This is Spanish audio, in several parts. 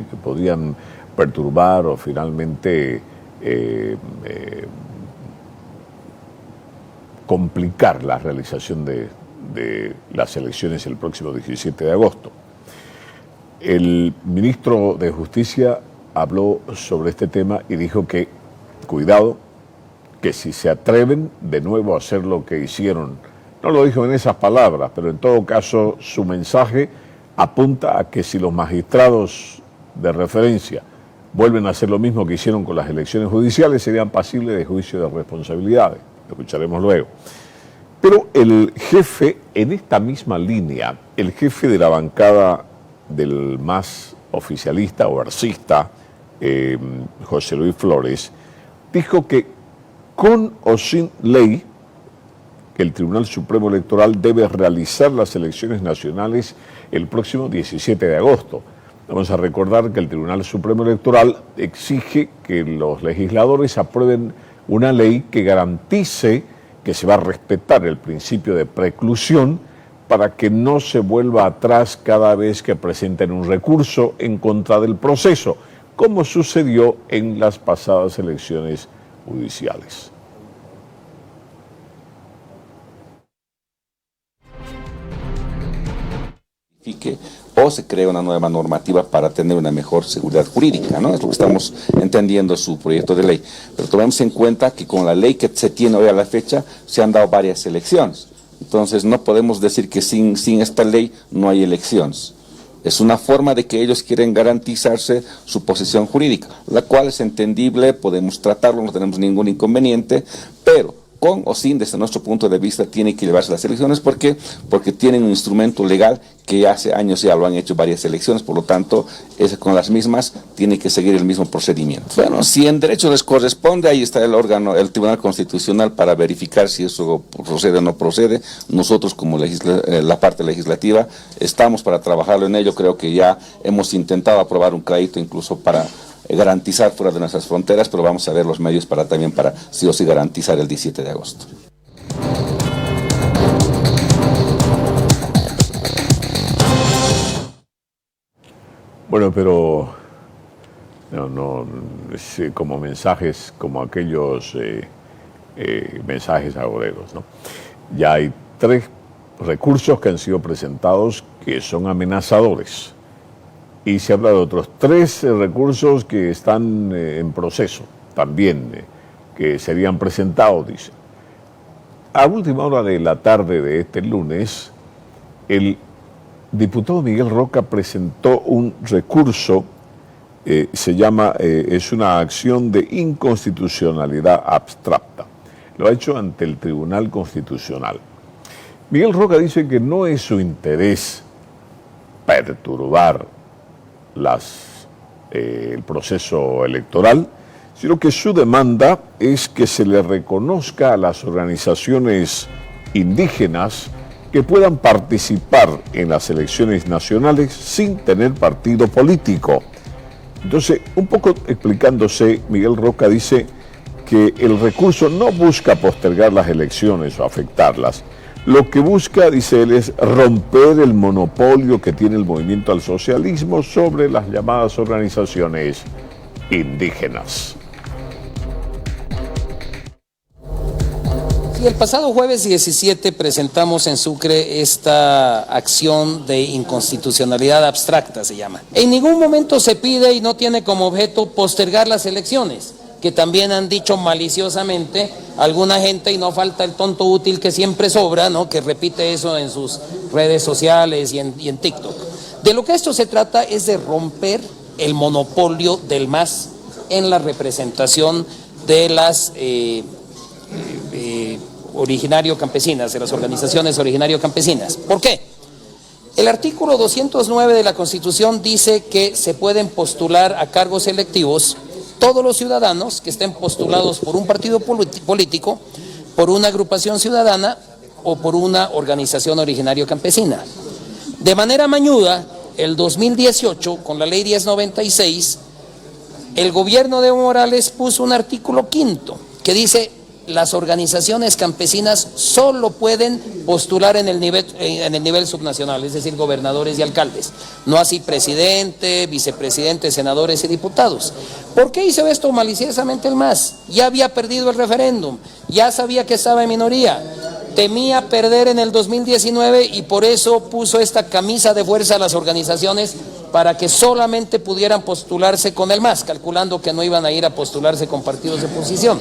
que podían perturbar o finalmente complicar la realización de las elecciones el próximo 17 de agosto. El ministro de Justicia habló sobre este tema y dijo que, cuidado, que si se atreven de nuevo a hacer lo que hicieron, no lo dijo en esas palabras, pero en todo caso su mensaje apunta a que si los magistrados de referencia vuelven a hacer lo mismo que hicieron con las elecciones judiciales, serían pasibles de juicio de responsabilidades. Lo escucharemos luego. Pero el jefe, en esta misma línea, el jefe de la bancada del MAS oficialista o arcista, José Luis Flores, dijo que con o sin ley, que el Tribunal Supremo Electoral debe realizar las elecciones nacionales el próximo 17 de agosto. Vamos a recordar que el Tribunal Supremo Electoral exige que los legisladores aprueben una ley que garantice que se va a respetar el principio de preclusión para que no se vuelva atrás cada vez que presenten un recurso en contra del proceso, como sucedió en las pasadas elecciones judiciales. O se crea una nueva normativa para tener una mejor seguridad jurídica, ¿no? Es lo que estamos entendiendo su proyecto de ley. Pero tomemos en cuenta que con la ley que se tiene hoy a la fecha se han dado varias elecciones. Entonces no podemos decir que sin esta ley no hay elecciones. Es una forma de que ellos quieren garantizarse su posición jurídica, la cual es entendible, podemos tratarlo, no tenemos ningún inconveniente, pero con o sin, desde nuestro punto de vista, tiene que llevarse las elecciones. ¿Por qué? Porque tienen un instrumento legal que hace años ya lo han hecho varias elecciones, por lo tanto, con las mismas tiene que seguir el mismo procedimiento. Bueno, si en derecho les corresponde, ahí está el órgano, el Tribunal Constitucional, para verificar si eso procede o no procede. Nosotros, como la parte legislativa, estamos para trabajarlo en ello. Creo que ya hemos intentado aprobar un crédito incluso para garantizar fuera de nuestras fronteras, pero vamos a ver los medios para sí o sí garantizar el 17 de agosto. Bueno, pero no es como mensajes, como aquellos mensajes agoreros, ¿no? Ya hay 3 recursos que han sido presentados que son amenazadores. Y se habla de otros 3 recursos que están en proceso también, que serían presentados, dice. A última hora de la tarde de este lunes, el diputado Miguel Roca presentó un recurso, es una acción de inconstitucionalidad abstracta. Lo ha hecho ante el Tribunal Constitucional. Miguel Roca dice que no es su interés perturbar el proceso electoral, sino que su demanda es que se le reconozca a las organizaciones indígenas que puedan participar en las elecciones nacionales sin tener partido político. Entonces, un poco explicándose, Miguel Roca dice que el recurso no busca postergar las elecciones o afectarlas. Lo que busca, dice él, es romper el monopolio que tiene el movimiento al socialismo sobre las llamadas organizaciones indígenas. Sí, el pasado jueves 17 presentamos en Sucre esta acción de inconstitucionalidad abstracta, se llama. En ningún momento se pide y no tiene como objeto postergar las elecciones, que también han dicho maliciosamente alguna gente, y no falta el tonto útil que siempre sobra, ¿no?, que repite eso en sus redes sociales y en TikTok. De lo que esto se trata es de romper el monopolio del MAS en la representación de las originario-campesinas, de las organizaciones originario-campesinas. ¿Por qué? El artículo 209 de la Constitución dice que se pueden postular a cargos electivos todos los ciudadanos que estén postulados por un partido político, por una agrupación ciudadana o por una organización originario campesina. De manera mañuda, el 2018, con la ley 1096, el gobierno de Evo Morales puso un artículo 5 que dice: las organizaciones campesinas solo pueden postular en el nivel subnacional, es decir, gobernadores y alcaldes, no así presidente, vicepresidente, senadores y diputados. ¿Por qué hizo esto maliciosamente el MAS? Ya había perdido el referéndum, ya sabía que estaba en minoría, temía perder en el 2019 y por eso puso esta camisa de fuerza a las organizaciones para que solamente pudieran postularse con el MAS, calculando que no iban a ir a postularse con partidos de oposición.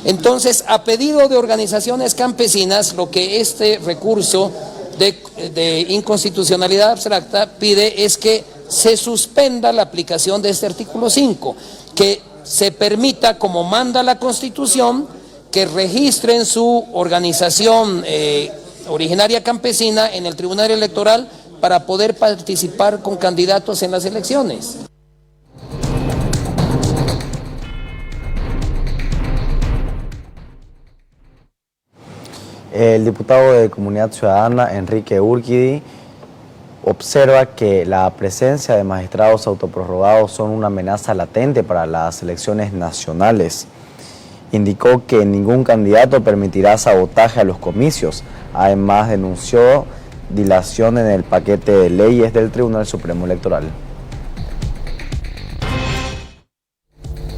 Entonces, a pedido de organizaciones campesinas, lo que este recurso de inconstitucionalidad abstracta pide es que se suspenda la aplicación de este artículo 5, que se permita, como manda la Constitución, que registren su organización originaria campesina en el Tribunal Electoral para poder participar con candidatos en las elecciones. El diputado de Comunidad Ciudadana, Enrique Urquidi, observa que la presencia de magistrados autoprorrogados son una amenaza latente para las elecciones nacionales. Indicó que ningún candidato permitirá sabotaje a los comicios. Además, denunció dilación en el paquete de leyes del Tribunal Supremo Electoral.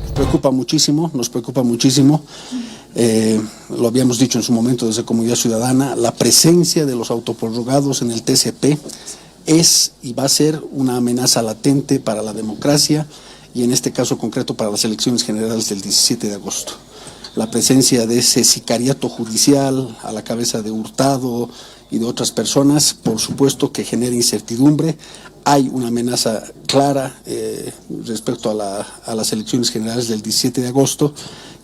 Nos preocupa muchísimo. Lo habíamos dicho en su momento desde Comunidad Ciudadana, la presencia de los autoprorrogados en el TCP es y va a ser una amenaza latente para la democracia y en este caso concreto para las elecciones generales del 17 de agosto. La presencia de ese sicariato judicial a la cabeza de Hurtado y de otras personas, por supuesto que genera incertidumbre. Hay una amenaza clara respecto a las elecciones generales del 17 de agosto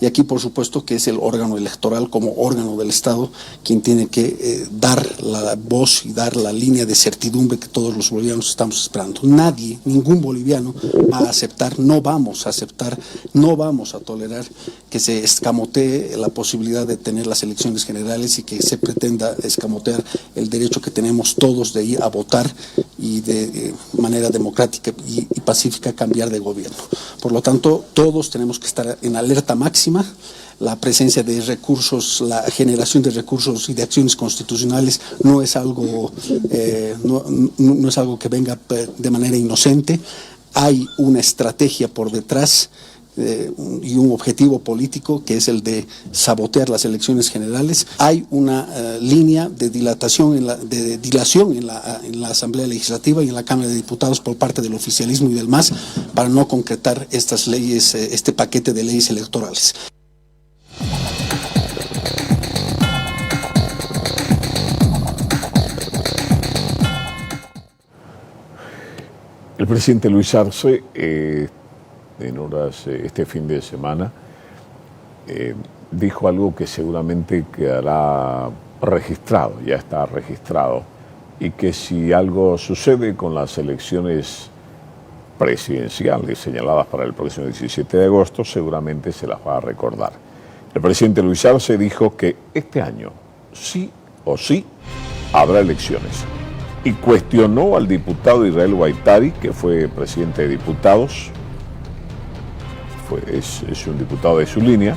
y aquí por supuesto que es el órgano electoral como órgano del Estado quien tiene que dar la voz y dar la línea de certidumbre que todos los bolivianos estamos esperando. Nadie, ningún boliviano va a aceptar, no vamos a aceptar, no vamos a tolerar que se escamotee la posibilidad de tener las elecciones generales y que se pretenda escamotear el derecho que tenemos todos de ir a votar y de manera democrática y pacífica cambiar de gobierno. Por lo tanto, todos tenemos que estar en alerta máxima. La presencia de recursos, la generación de recursos y de acciones constitucionales no es algo, no es algo que venga de manera inocente. Hay una estrategia por detrás y un objetivo político que es el de sabotear las elecciones generales. Hay una línea de dilación en la Asamblea Legislativa y en la Cámara de Diputados por parte del oficialismo y del MAS para no concretar estas leyes, este paquete de leyes electorales. El presidente Luis Arce, en horas este fin de semana, dijo algo que seguramente quedará registrado, ya está registrado, y que si algo sucede con las elecciones presidenciales señaladas para el próximo 17 de agosto, seguramente se las va a recordar. El presidente Luis Arce dijo que este año, sí o sí, habrá elecciones. Y cuestionó al diputado Israel Guaitari, que fue presidente de diputados, es un diputado de su línea,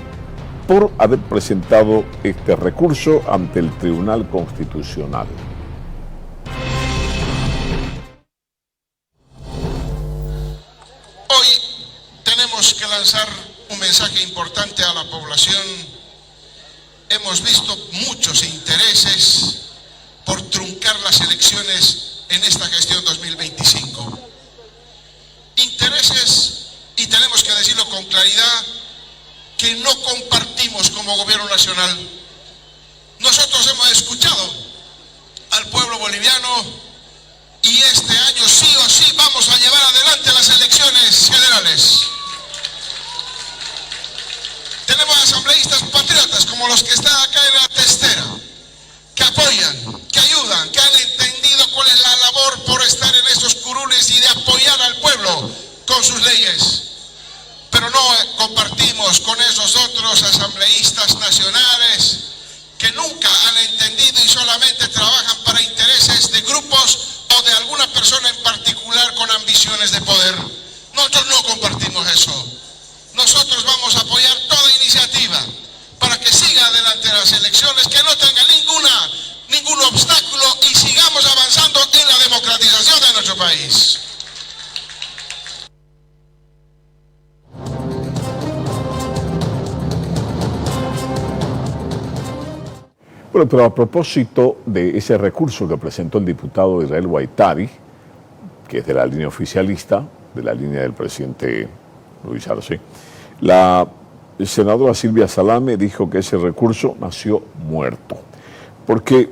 por haber presentado este recurso ante el Tribunal Constitucional. Hoy tenemos que lanzar un mensaje importante a la población. Hemos visto muchos intereses por truncar las elecciones en esta gestión 2025. Intereses, y tenemos que decirlo con claridad, que no compartimos como gobierno nacional. Nosotros hemos escuchado al pueblo boliviano y este año sí o sí vamos a llevar adelante las elecciones generales. Tenemos asambleístas patriotas como los que están acá en la testera, que apoyan, que ayudan, que han entendido cuál es la labor por estar en estos curules y de apoyar al pueblo con sus leyes. Pero no compartimos con esos otros asambleístas nacionales que nunca han entendido y solamente trabajan para intereses de grupos o de alguna persona en particular con ambiciones de poder. Nosotros no compartimos eso. Nosotros vamos a apoyar toda iniciativa para que siga adelante las elecciones, que no tenga ningún obstáculo y sigamos avanzando en la democratización de nuestro país. Bueno, pero a propósito de ese recurso que presentó el diputado Israel Guaitari, que es de la línea oficialista, de la línea del presidente Luis Arce, la senadora Silvia Salame dijo que ese recurso nació muerto, porque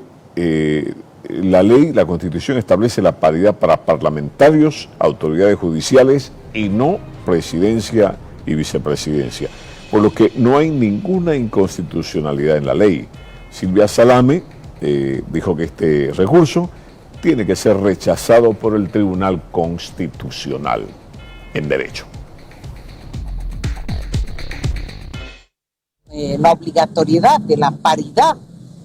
la ley, la Constitución establece la paridad para parlamentarios, autoridades judiciales y no presidencia y vicepresidencia, por lo que no hay ninguna inconstitucionalidad en la ley. Silvia Salame dijo que este recurso tiene que ser rechazado por el Tribunal Constitucional en Derecho. La obligatoriedad de la paridad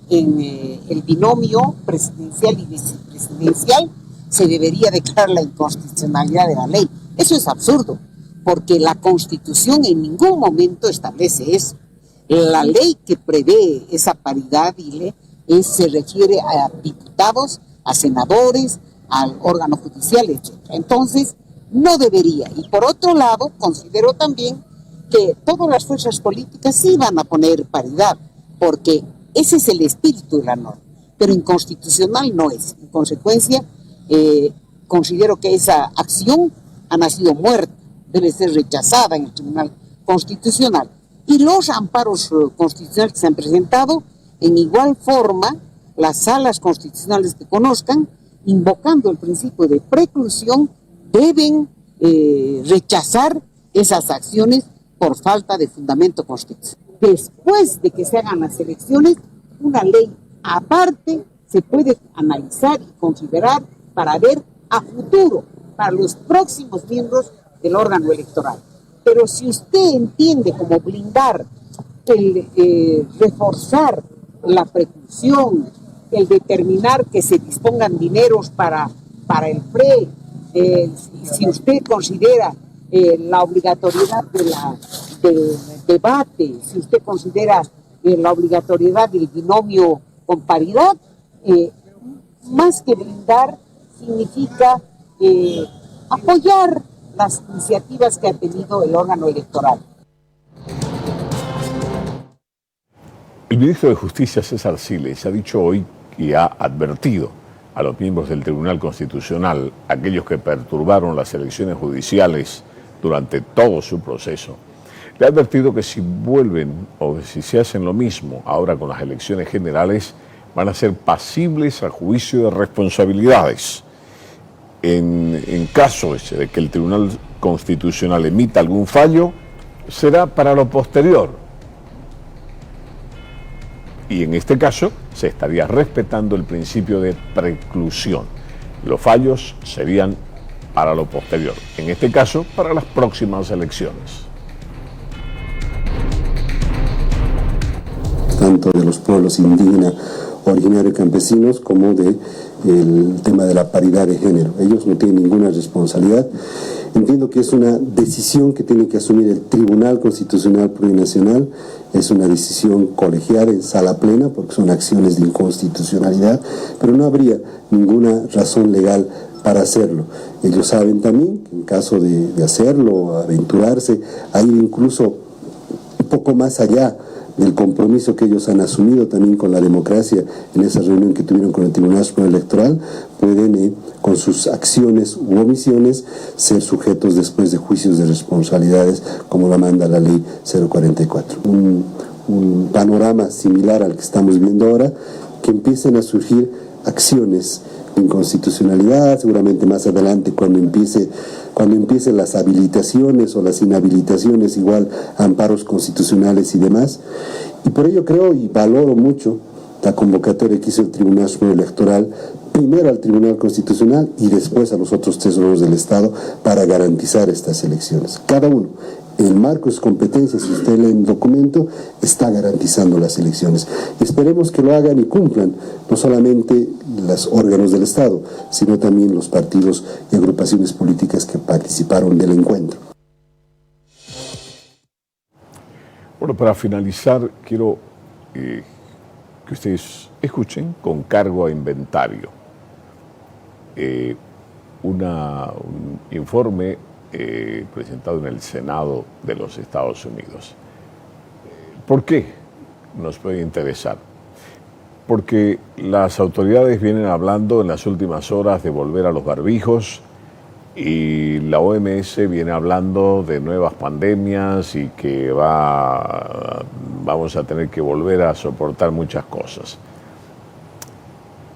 en el binomio presidencial y vicepresidencial se debería declarar la inconstitucionalidad de la ley. Eso es absurdo, porque la Constitución en ningún momento establece eso. La ley que prevé esa paridad, se refiere a diputados, a senadores, al órgano judicial, etc. Entonces, no debería. Y por otro lado, considero también que todas las fuerzas políticas sí van a poner paridad, porque ese es el espíritu de la norma, pero inconstitucional no es. En consecuencia, considero que esa acción ha nacido muerta, debe ser rechazada en el Tribunal Constitucional. Y los amparos constitucionales que se han presentado, en igual forma, las salas constitucionales que conozcan, invocando el principio de preclusión, deben rechazar esas acciones por falta de fundamento constitucional. Después de que se hagan las elecciones, una ley aparte se puede analizar y considerar para ver a futuro, para los próximos miembros del órgano electoral. Pero si usted entiende como blindar, reforzar la preclusión, el determinar que se dispongan dineros para el PRE, si usted considera la obligatoriedad del debate, si usted considera la obligatoriedad del binomio con paridad, más que blindar significa apoyar las iniciativas que ha tenido el órgano electoral. El ministro de Justicia, César Siles, ha dicho hoy y ha advertido a los miembros del Tribunal Constitucional, aquellos que perturbaron las elecciones judiciales durante todo su proceso, le ha advertido que si vuelven o si se hacen lo mismo ahora con las elecciones generales, van a ser pasibles a juicio de responsabilidades. En caso de que el Tribunal Constitucional emita algún fallo, será para lo posterior. Y en este caso se estaría respetando el principio de preclusión. Los fallos serían para lo posterior, en este caso para las próximas elecciones. Tanto de los pueblos indígenas, originarios y campesinos, como del tema de la paridad de género. Ellos no tienen ninguna responsabilidad. Entiendo que es una decisión que tiene que asumir el Tribunal Constitucional Plurinacional, es una decisión colegial en sala plena, porque son acciones de inconstitucionalidad, pero no habría ninguna razón legal para hacerlo. Ellos saben también que en caso de hacerlo, aventurarse, a ir incluso un poco más allá del compromiso que ellos han asumido también con la democracia en esa reunión que tuvieron con el Tribunal Supremo Electoral, pueden con sus acciones u omisiones ser sujetos después de juicios de responsabilidades como la manda la ley 044. Un panorama similar al que estamos viendo ahora, que empiecen a surgir acciones de inconstitucionalidad, seguramente más adelante cuando empiecen las habilitaciones o las inhabilitaciones, igual amparos constitucionales y demás. Y por ello creo y valoro mucho la convocatoria que hizo el Tribunal Supremo Electoral, primero al Tribunal Constitucional y después a los otros tres órganos del Estado para garantizar estas elecciones. Cada uno, en el marco de sus competencias, si usted lee el documento, está garantizando las elecciones. Esperemos que lo hagan y cumplan, no solamente los órganos del Estado, sino también los partidos y agrupaciones políticas que participaron del encuentro. Bueno, para finalizar, quiero que ustedes escuchen con cargo a inventario un informe presentado en el Senado de los Estados Unidos. ¿Por qué nos puede interesar? Porque las autoridades vienen hablando en las últimas horas de volver a los barbijos y la OMS viene hablando de nuevas pandemias y que vamos a tener que volver a soportar muchas cosas.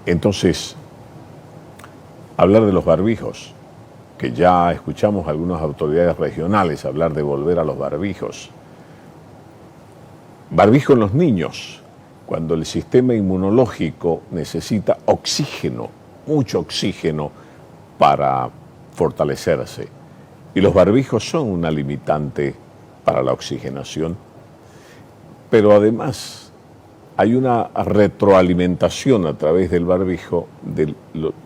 Entonces, hablar de los barbijos, que ya escuchamos a algunas autoridades regionales hablar de volver a los barbijos. Barbijo en los niños, cuando el sistema inmunológico necesita oxígeno, mucho oxígeno para fortalecerse. Y los barbijos son una limitante para la oxigenación. Pero además hay una retroalimentación a través del barbijo del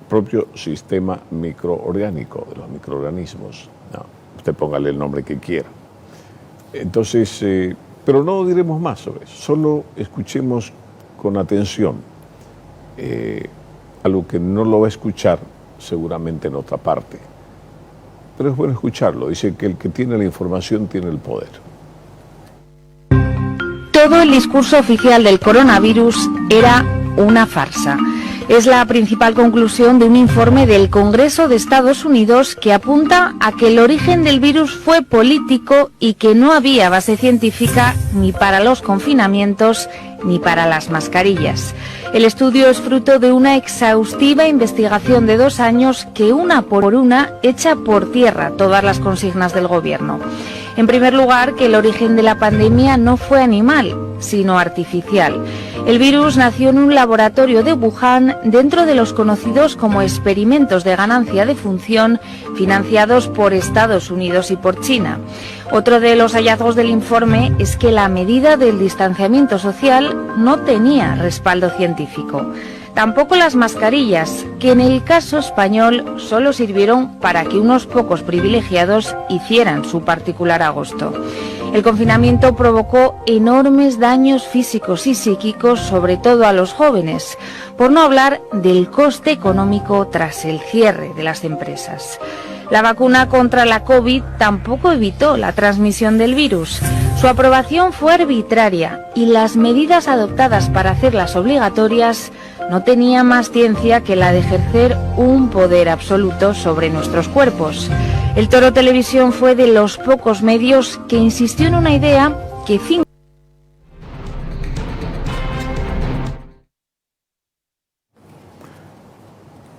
propio sistema microorgánico, de los microorganismos. No, usted póngale el nombre que quiera. Entonces, pero no diremos más sobre eso, solo escuchemos con atención algo que no lo va a escuchar seguramente en otra parte. Pero es bueno escucharlo, dice que el que tiene la información tiene el poder. Todo el discurso oficial del coronavirus era una farsa. Es la principal conclusión de un informe del Congreso de Estados Unidos que apunta a que el origen del virus fue político y que no había base científica ni para los confinamientos ni para las mascarillas. El estudio es fruto de una exhaustiva investigación de 2 años que una por una echa por tierra todas las consignas del gobierno. En primer lugar, que el origen de la pandemia no fue animal, sino artificial. El virus nació en un laboratorio de Wuhan dentro de los conocidos como experimentos de ganancia de función financiados por Estados Unidos y por China. Otro de los hallazgos del informe es que la medida del distanciamiento social no tenía respaldo científico. Tampoco las mascarillas, que en el caso español solo sirvieron para que unos pocos privilegiados hicieran su particular agosto. El confinamiento provocó enormes daños físicos y psíquicos, sobre todo a los jóvenes, por no hablar del coste económico tras el cierre de las empresas. La vacuna contra la COVID tampoco evitó la transmisión del virus. Su aprobación fue arbitraria y las medidas adoptadas para hacerlas obligatorias no tenía más ciencia que la de ejercer un poder absoluto sobre nuestros cuerpos. El Toro Televisión fue de los pocos medios que insistió en una idea que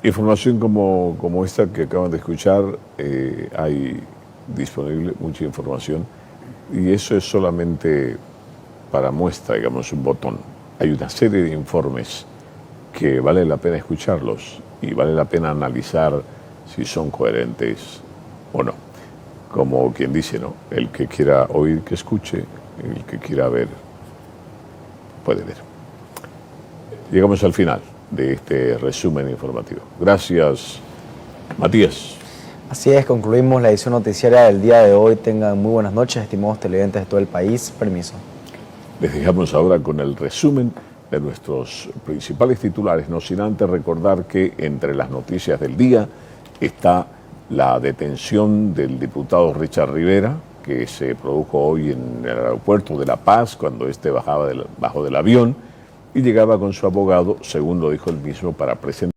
Información como esta que acaban de escuchar, hay disponible mucha información y eso es solamente para muestra, digamos, un botón. Hay una serie de informes que vale la pena escucharlos y vale la pena analizar si son coherentes o no. Como quien dice, ¿no? El que quiera oír, que escuche, el que quiera ver, puede ver. Llegamos al final de este resumen informativo. Gracias, Matías. Así es, concluimos la edición noticiaria del día de hoy. Tengan muy buenas noches, estimados televidentes de todo el país. Permiso. Les dejamos ahora con el resumen de nuestros principales titulares, no sin antes recordar que entre las noticias del día está la detención del diputado Richard Rivera, que se produjo hoy en el aeropuerto de La Paz, cuando bajó del avión y llegaba con su abogado, según lo dijo él mismo, para presentar